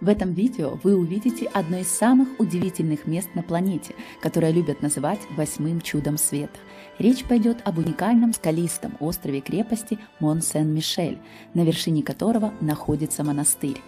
В этом видео вы увидите одно из самых удивительных мест на планете, которое любят называть восьмым чудом света. Речь пойдет об уникальном скалистом острове-крепости Мон-Сен-Мишель, на вершине которого находится монастырь.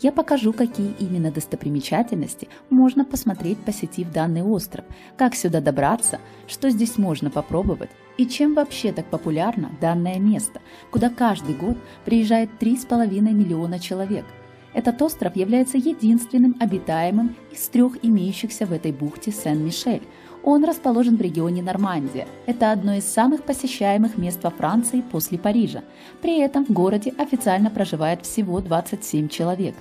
Я покажу, какие именно достопримечательности можно посмотреть, посетив данный остров, как сюда добраться, что здесь можно попробовать и чем вообще так популярно данное место, куда каждый год приезжает 3,5 миллиона человек. Этот остров является единственным обитаемым из 3 имеющихся в этой бухте Сен-Мишель. Он расположен в регионе Нормандия. Это одно из самых посещаемых мест во Франции после Парижа. При этом в городе официально проживает всего 27 человек.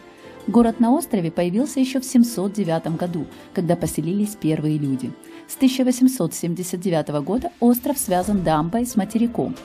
Город на острове появился еще в 709 году, когда поселились первые люди. С 1879 года остров связан дамбой с материком.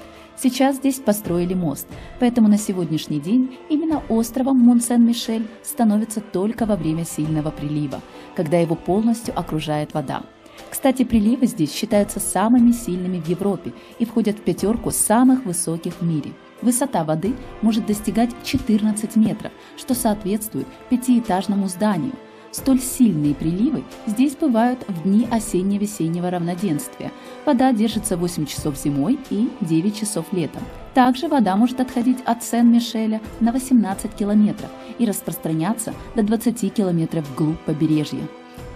Сейчас здесь построили мост, поэтому на сегодняшний день именно островом Мон-Сен-Мишель становится только во время сильного прилива, когда его полностью окружает вода. Кстати, приливы здесь считаются самыми сильными в Европе и входят в 5 самых высоких в мире. Высота воды может достигать 14 метров, что соответствует 5-этажному зданию. Столь сильные приливы здесь бывают в дни осенне-весеннего равноденствия. Вода держится 8 часов зимой и 9 часов летом. Также вода может отходить от Сен-Мишеля на 18 километров и распространяться до 20 километров вглубь побережья.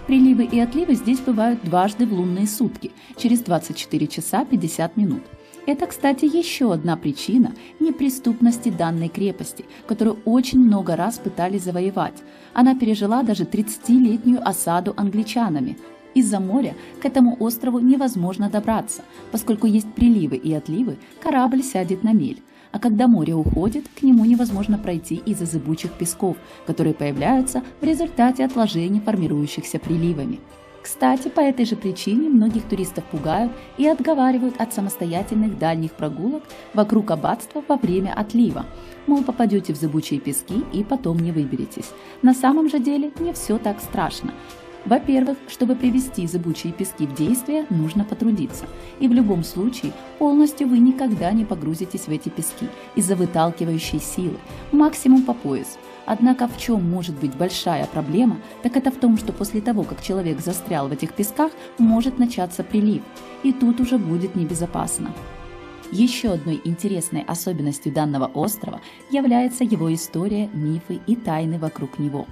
Приливы и отливы здесь бывают дважды в лунные сутки, через 24 часа 50 минут. Это, кстати, еще одна причина неприступности данной крепости, которую очень много раз пытались завоевать. Она пережила даже 30-летнюю осаду англичанами. Из-за моря к этому острову невозможно добраться, поскольку есть приливы и отливы, корабль сядет на мель. А когда море уходит, к нему невозможно пройти из-за зыбучих песков, которые появляются в результате отложений, формирующихся приливами. Кстати, по этой же причине многих туристов пугают и отговаривают от самостоятельных дальних прогулок вокруг аббатства во время отлива. Мол, попадете в зыбучие пески и потом не выберетесь. На самом же деле не все так страшно. Во-первых, чтобы привести зыбучие пески в действие, нужно потрудиться. И в любом случае, полностью вы никогда не погрузитесь в эти пески из-за выталкивающей силы, максимум по пояс. Однако в чем может быть большая проблема, так это в том, что после того, как человек застрял в этих песках, может начаться прилив, и тут уже будет небезопасно. Еще одной интересной особенностью данного острова является его история, мифы и тайны вокруг него.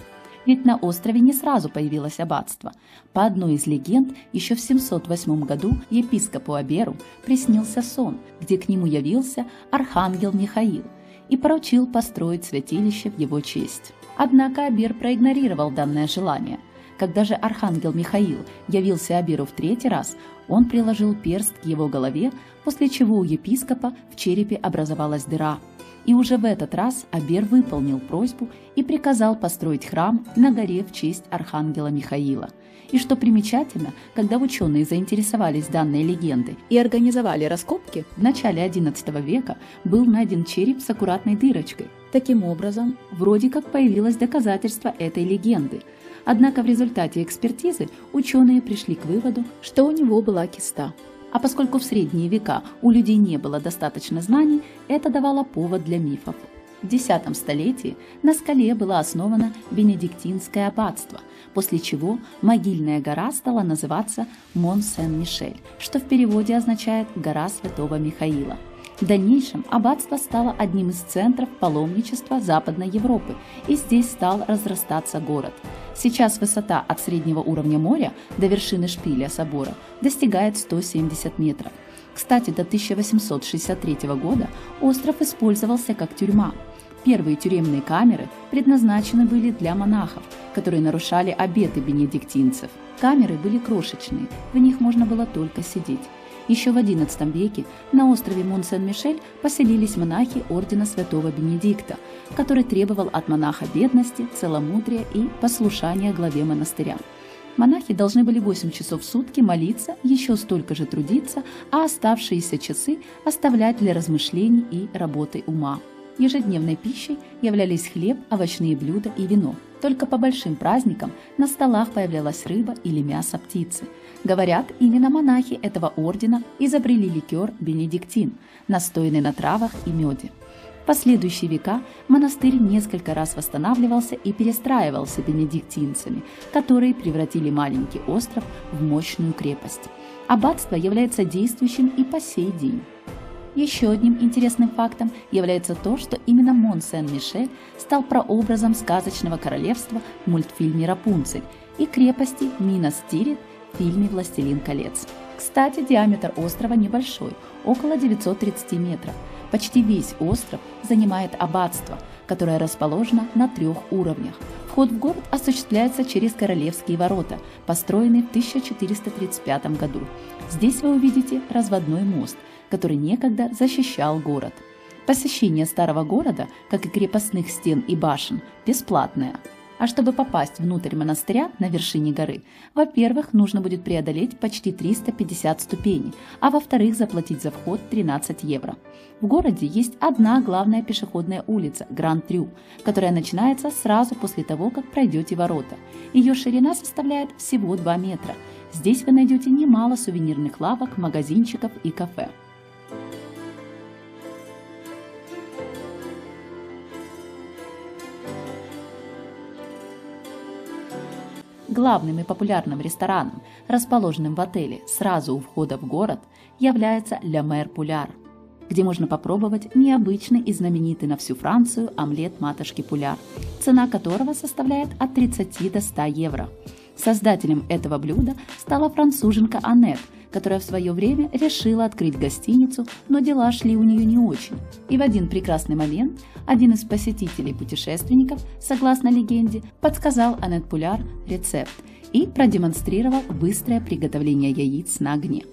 Ведь на острове не сразу появилось аббатство. По одной из легенд, еще в 708 году епископу Аберу приснился сон, где к нему явился архангел Михаил и поручил построить святилище в его честь. Однако Абер проигнорировал данное желание. Когда же архангел Михаил явился Аберу в 3-й раз, он приложил перст к его голове, после чего у епископа в черепе образовалась дыра. И уже в этот раз Абер выполнил просьбу и приказал построить храм на горе в честь архангела Михаила. И что примечательно, когда ученые заинтересовались данной легендой и организовали раскопки, в начале XI века был найден череп с аккуратной дырочкой. Таким образом, вроде как появилось доказательство этой легенды. Однако в результате экспертизы ученые пришли к выводу, что у него была киста. А поскольку в средние века у людей не было достаточно знаний, это давало повод для мифов. В X столетии на скале было основано Бенедиктинское аббатство, после чего могильная гора стала называться Мон-Сен-Мишель, что в переводе означает «гора святого Михаила». В дальнейшем аббатство стало одним из центров паломничества Западной Европы, и здесь стал разрастаться город. Сейчас высота от среднего уровня моря до вершины шпиля собора достигает 170 метров. Кстати, до 1863 года остров использовался как тюрьма. Первые тюремные камеры предназначены были для монахов, которые нарушали обеты бенедиктинцев. Камеры были крошечные, в них можно было только сидеть. Еще в XI веке на острове Мон-Сен-Мишель поселились монахи ордена святого Бенедикта, который требовал от монаха бедности, целомудрия и послушания главе монастыря. Монахи должны были 8 часов в сутки молиться, еще столько же трудиться, а оставшиеся часы оставлять для размышлений и работы ума. Ежедневной пищей являлись хлеб, овощные блюда и вино. Только по большим праздникам на столах появлялась рыба или мясо птицы. Говорят, именно монахи этого ордена изобрели ликер бенедиктин, настойный на травах и меде. В последующие века монастырь несколько раз восстанавливался и перестраивался бенедиктинцами, которые превратили маленький остров в мощную крепость. Аббатство является действующим и по сей день. Еще одним интересным фактом является то, что именно Мон-Сен-Мишель стал прообразом сказочного королевства в мультфильме «Рапунцель» и крепости Минас-Тирит в фильме «Властелин колец». Кстати, диаметр острова небольшой, около 930 метров. Почти весь остров занимает аббатство, которое расположено на 3 уровнях. Вход в город осуществляется через Королевские ворота, построенные в 1435 году. Здесь вы увидите разводной мост, который некогда защищал город. Посещение старого города, как и крепостных стен и башен, бесплатное. А чтобы попасть внутрь монастыря на вершине горы, во-первых, нужно будет преодолеть почти 350 ступеней, а во-вторых, заплатить за вход 13 евро. В городе есть одна главная пешеходная улица – Гран-Трю, которая начинается сразу после того, как пройдете ворота. Ее ширина составляет всего 2 метра. Здесь вы найдете немало сувенирных лавок, магазинчиков и кафе. Главным и популярным рестораном, расположенным в отеле сразу у входа в город, является «Ля Мэр Пуляр», где можно попробовать необычный и знаменитый на всю Францию омлет матушки Пуляр, цена которого составляет от 30 до 100 евро. Создателем этого блюда стала француженка Аннет, которая в свое время решила открыть гостиницу, но дела шли у нее не очень. И в один прекрасный момент один из посетителей-путешественников, согласно легенде, подсказал Аннет Пуляр рецепт и продемонстрировал быстрое приготовление яиц на огне.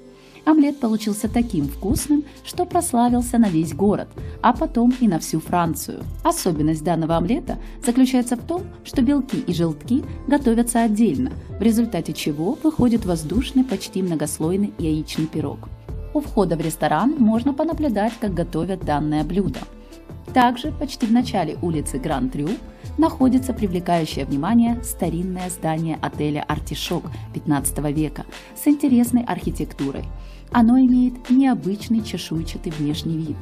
Омлет получился таким вкусным, что прославился на весь город, а потом и на всю Францию. Особенность данного омлета заключается в том, что белки и желтки готовятся отдельно, в результате чего выходит воздушный, почти многослойный яичный пирог. У входа в ресторан можно понаблюдать, как готовят данное блюдо. Также почти в начале улицы Гран-Трю находится привлекающее внимание старинное здание отеля «Артишок» XV века с интересной архитектурой. Оно имеет необычный чешуйчатый внешний вид.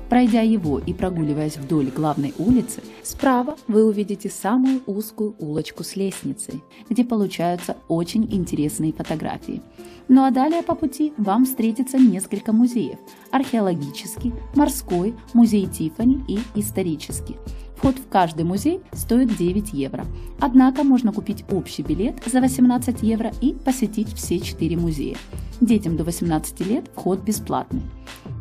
Пройдя его и прогуливаясь вдоль главной улицы, справа вы увидите самую узкую улочку с лестницей, где получаются очень интересные фотографии. Ну а далее по пути вам встретится несколько музеев – археологический, морской, музей Тиффани и исторический. Вход в каждый музей стоит 9 евро, однако можно купить общий билет за 18 евро и посетить все 4 музея. Детям до 18 лет вход бесплатный.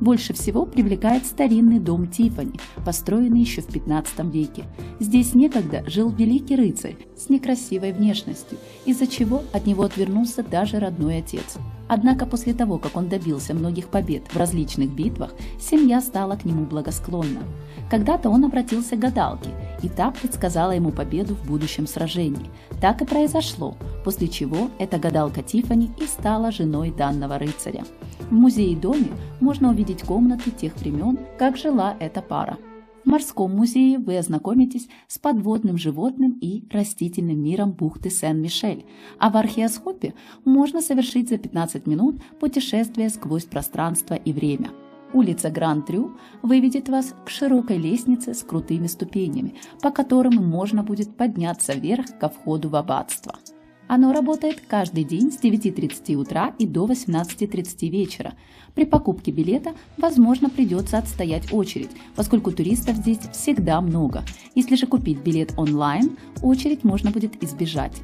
Больше всего привлекает старинный дом Тиффани, построенный еще в 15 веке. Здесь некогда жил великий рыцарь с некрасивой внешностью, из-за чего от него отвернулся даже родной отец. Однако после того, как он добился многих побед в различных битвах, семья стала к нему благосклонна. Когда-то он обратился к гадалке, и та предсказала ему победу в будущем сражении. Так и произошло, после чего эта гадалка Тиффани и стала женой данного рыцаря. В музее-доме можно увидеть комнаты тех времен, как жила эта пара. В морском музее вы ознакомитесь с подводным животным и растительным миром бухты Сен-Мишель, а в археоскопе можно совершить за 15 минут путешествие сквозь пространство и время. Улица Гран-Трю выведет вас к широкой лестнице с крутыми ступенями, по которым можно будет подняться вверх ко входу в аббатство. Оно работает каждый день с 9:30 утра и до 18:30 вечера. При покупке билета, возможно, придется отстоять очередь, поскольку туристов здесь всегда много. Если же купить билет онлайн, очередь можно будет избежать.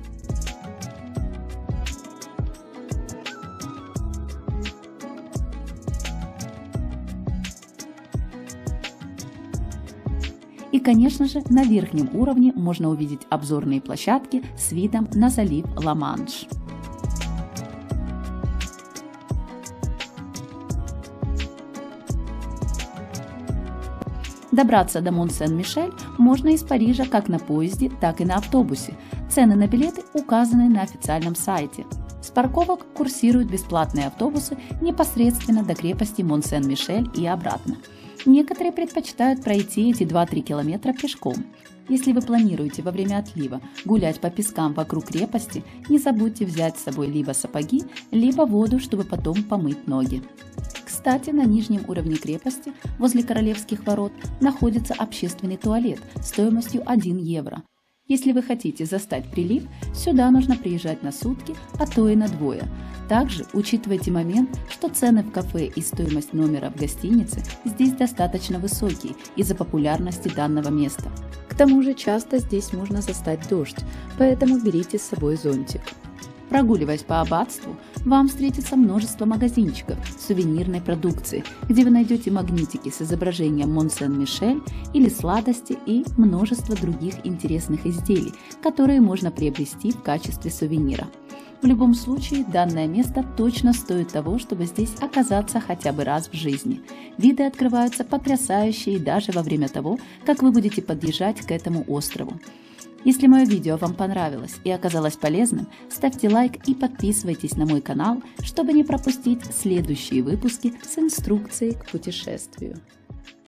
И, конечно же, на верхнем уровне можно увидеть обзорные площадки с видом на залив Ла-Манш. Добраться до Мон-Сен-Мишель можно из Парижа как на поезде, так и на автобусе. Цены на билеты указаны на официальном сайте. С парковок курсируют бесплатные автобусы непосредственно до крепости Мон-Сен-Мишель и обратно. Некоторые предпочитают пройти эти 2-3 километра пешком. Если вы планируете во время отлива гулять по пескам вокруг крепости, не забудьте взять с собой либо сапоги, либо воду, чтобы потом помыть ноги. Кстати, Кстати, на нижнем уровне крепости, возле Королевских ворот, находится общественный туалет стоимостью 1 евро. Если вы хотите застать прилив, сюда нужно приезжать на сутки, а то и на двое. Также учитывайте момент, что цены в кафе и стоимость номера в гостинице здесь достаточно высокие из-за популярности данного места. К тому же часто здесь можно застать дождь, поэтому берите с собой зонтик. Прогуливаясь по аббатству, вам встретится множество магазинчиков сувенирной продукции, где вы найдете магнитики с изображением Мон-Сен-Мишель или сладости и множество других интересных изделий, которые можно приобрести в качестве сувенира. В любом случае, данное место точно стоит того, чтобы здесь оказаться хотя бы раз в жизни. Виды открываются потрясающие даже во время того, как вы будете подъезжать к этому острову. Если мое видео вам понравилось и оказалось полезным, ставьте лайк и подписывайтесь на мой канал, чтобы не пропустить следующие выпуски с инструкцией к путешествию.